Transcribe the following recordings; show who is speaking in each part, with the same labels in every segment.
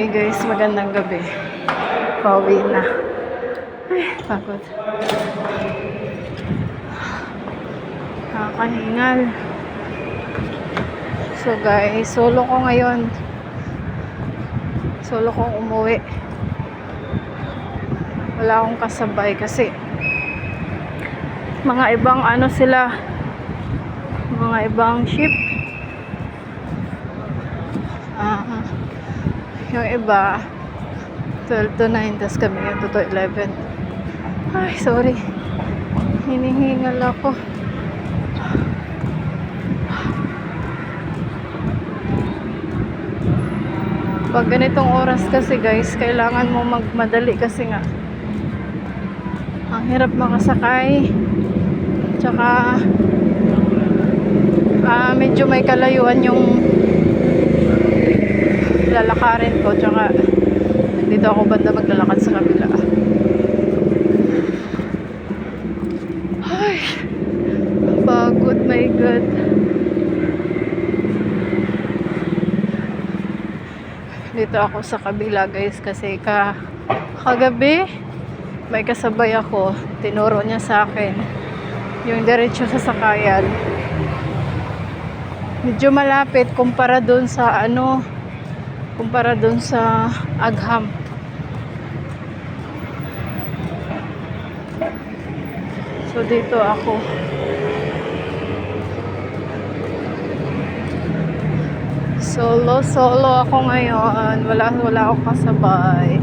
Speaker 1: Hi guys, magandang gabi. Pauwi na. Ay, pagod. Nakakahingal. So guys, solo ko ngayon. Solo kong umuwi. Wala akong kasabay kasi mga ibang ano sila, mga ibang ship. Yung iba 12 to 9, tas kami yung 2 to 11. Ay, sorry, hinihingal ako. Pag ganitong oras kasi guys, kailangan mo magmadali kasi nga ang hirap makasakay, tsaka medyo may kalayuan yung lalakarin ko, tsaka dito ako banda maglalakad sa kabila. Ay, pagod, my God. Dito ako sa kabila guys kasi kagabi may kasabay ako, tinuro niya sa akin yung diretso sa sakayan. Medyo malapit kumpara doon sa Agham. So dito ako. Solo ako ngayon. Wala akong kasabay.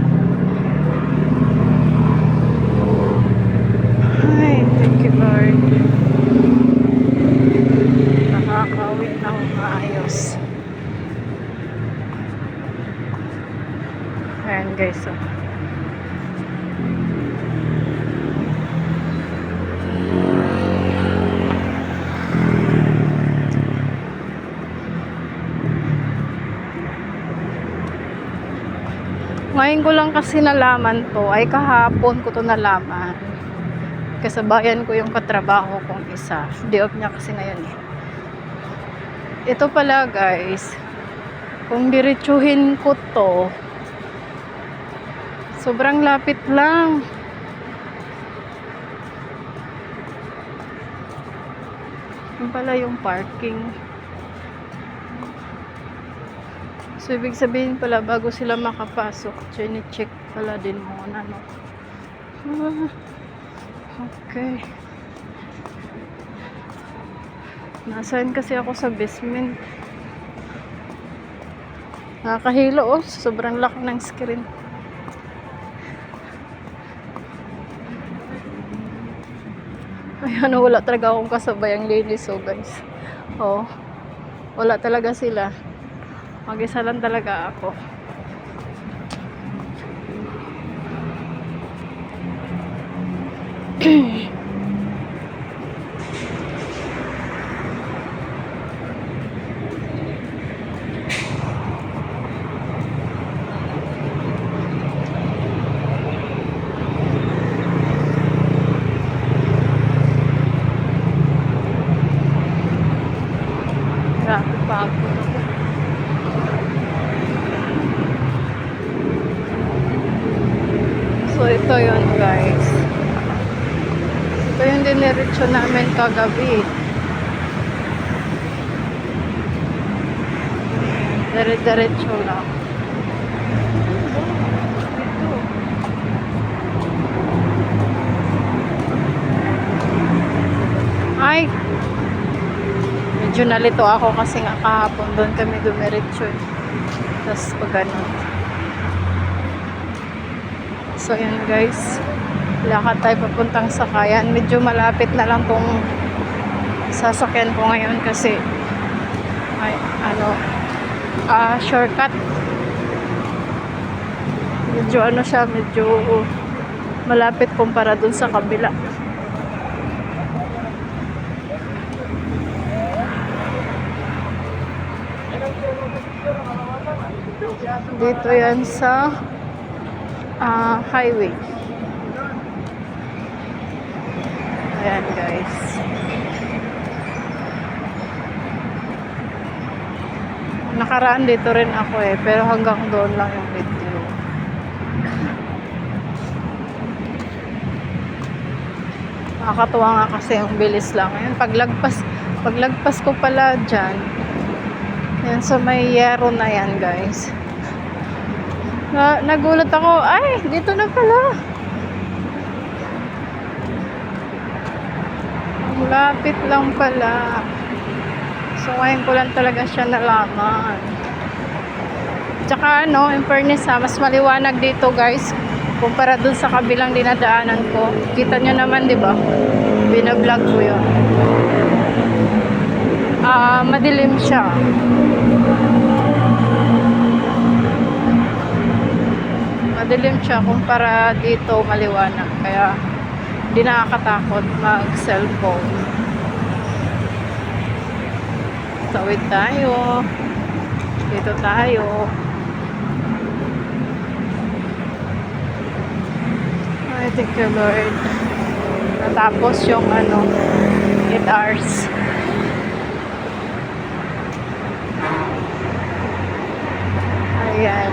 Speaker 1: Ay, thank you Lord. Nakakauwi ng maayos. Ayan guys, so ngayon ko lang kasi nalaman to, ay kahapon ko to nalaman. Kasabayan ko yung katrabaho kong isa. Day off niya kasi ngayon eh. Ito pala guys, kung diretsuhin ko to, sobrang lapit lang. Yung pala yung parking. So, ibig sabihin pala, bago sila makapasok, chine-check pala din muna, no? Okay. Nasaan kasi ako sa basement. Nakakahilo, oh. Sobrang laki ng screen. Ayan, wala talaga akong kasabay ang linis, oh, guys. Oh, wala talaga sila. Mag-isa lang talaga ako. Grabe pa ako. So, ito yun guys. Ito yung diniretso namin kagabi. Dire-diretso lang. Ay! Medyo nalito ako kasi nga kahapon doon kami dumiretso. Tapos pag ganun. So, yan guys. Lakad tayo papuntang sakayan. Medyo malapit na lang tong sasakyan ko ngayon kasi ay, shortcut. Medyo siya, medyo malapit kumpara dun sa kabila. Dito yan sa highway. Ayan guys. Nakaraan dito rin ako pero hanggang doon lang yung video. Nakakatuwa nga kasi yung bilis lang. Ayun, paglagpas ko pala dyan, yan sa may yero na yan, guys. Nagulat ako, ay, dito na pala. Lapit lang pala. So, ngayon ko lang talaga siya nalaman. Tsaka, in fairness ha, mas maliwanag dito, guys, kumpara dun sa kabilang dinadaanan ko. Kita nyo naman, di ba? Binablog ko yun. Madilim siya. Madilim siya kumpara dito maliwanag. Kaya, hindi nakakatakot mag-cellphone. Tawid tayo. Dito tayo. I thank you, Lord. Natapos yung 8 hours. Ayan.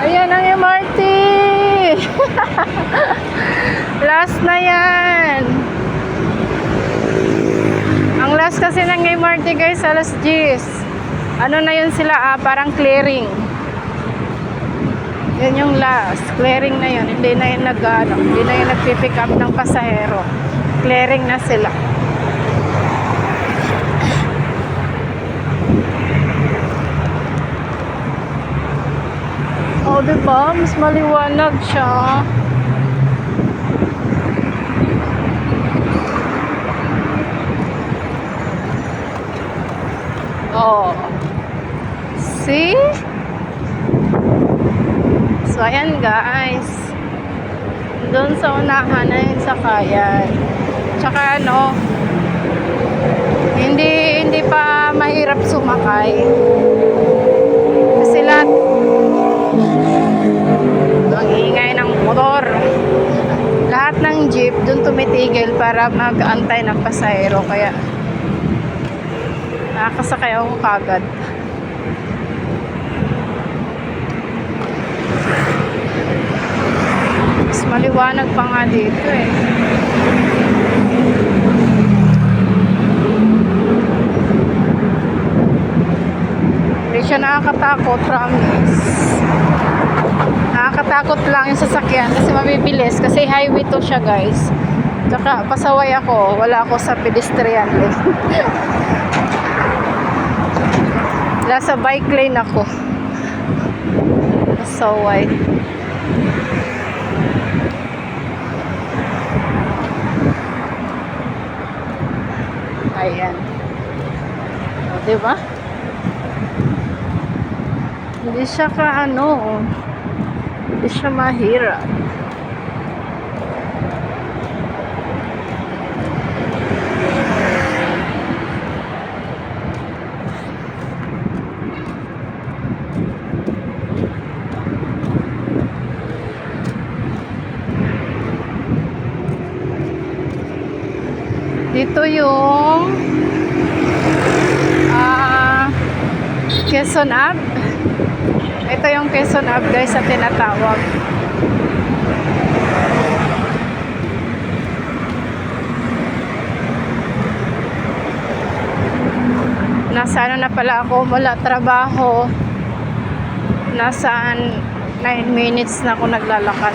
Speaker 1: Ayan ang MRT! Last na yan! Ang last kasi ng MRT, guys, alas 10. Ano na yun sila, parang clearing. Yun yung last. Clearing na yun. Hindi na yun hindi na yun nagpipick up ng pasahero. Clearing na sila. Oh, diba? Mas maliwanag siya. Oh. See? So, ayan guys. Doon sa unahan na yung sakayan. Tsaka hindi pa mahirap sumakay. Kasi lahat ang ingay ng motor. Lahat ng jeep doon tumitigil para mag-antay ng pasahero. Kaya nakakasakay ako kagad. Mas maliwanag pa nga dito eh. Hindi siya nakakatakot, promise. Nakakatakot lang yung sasakyan kasi mabibilis kasi highway to siya, guys. Tsaka pasaway ako, wala ako sa pedestrian lane. Nasa bike lane ako. Pasaway. Ayan. O, diba? Hindi siya hindi siya mahirap. Dito yung Quezon Ave. Ito yung Quezon Ave, guys, sa tinatawag. Nasa na pala ako mula trabaho. Nasa 9 minutes na ako naglalakad.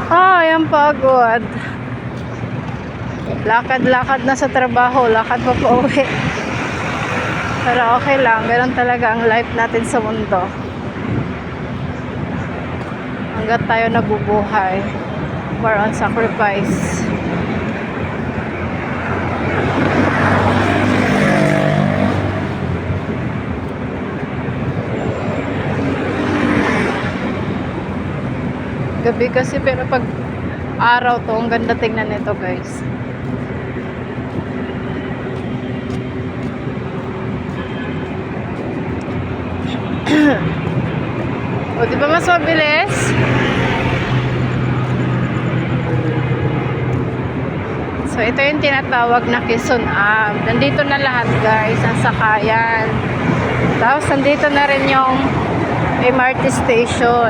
Speaker 1: Ang pagod. Lakad-lakad na sa trabaho, lakad pa uwi. Pero okay lang, ganoon talaga ang life natin sa mundo. Hanggat tayo nabubuhay, we're on sacrifice. Gabi kasi, pero pag araw to, ang ganda tingnan nito, guys. O, di ba mas mabilis? So, ito yung tinatawag na Quezon Ave. Nandito na lahat, guys, ang sakayan. Tapos, nandito na rin yung MRT station.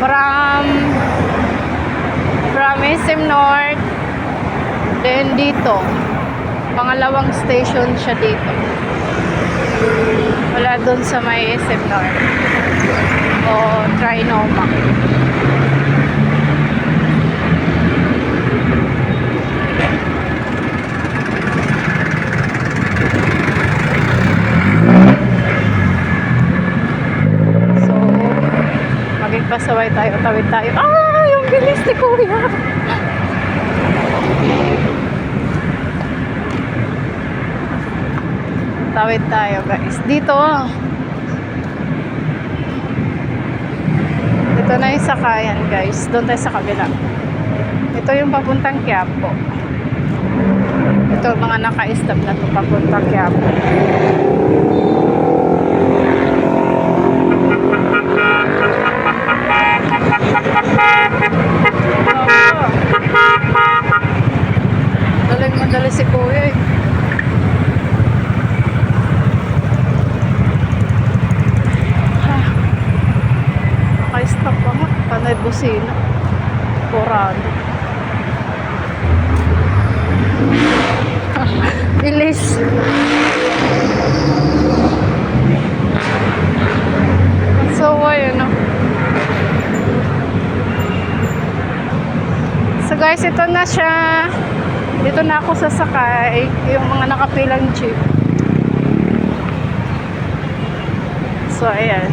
Speaker 1: From SM North, then dito. Pangalawang station siya dito. Wala doon sa may SM North. O Trinoma. So, maging pasaway tayo, tawid tayo. Ah, yung bilis ni Kuya. Tawid tayo, guys. Dito. Ito na yung sakayan, guys. Doon tayo sa kabila. Ito yung papuntang Quiapo. Ito mga naka-stop na ito papuntang Quiapo. Daling madali si Kuya eh. Naka-stop pa nga. Panay busina. Porado. Bilis. So, ayun, no? So, guys, ito na siya. Dito na ako sasakay. Yung mga nakapilang jeep. So, ayan.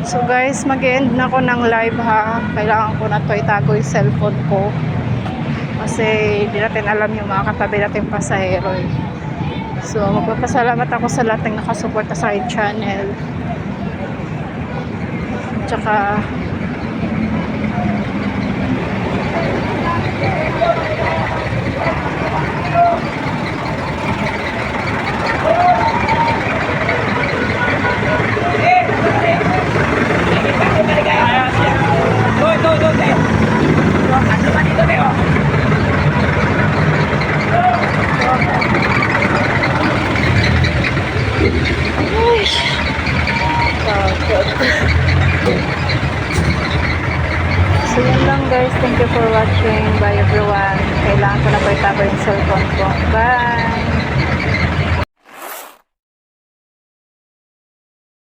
Speaker 1: So guys, mag-end na ako ng live ha. Kailangan ko na to itago yung cellphone ko. Kasi hindi natin alam yung mga katabi natin pasahero eh. So magpapasalamat ako sa lahat ng nakasuporta sa aking channel. Tsaka so yun lang guys, thank you for watching. Bye everyone. Kailangan ko na pa itago yung cellphone ko. Bye!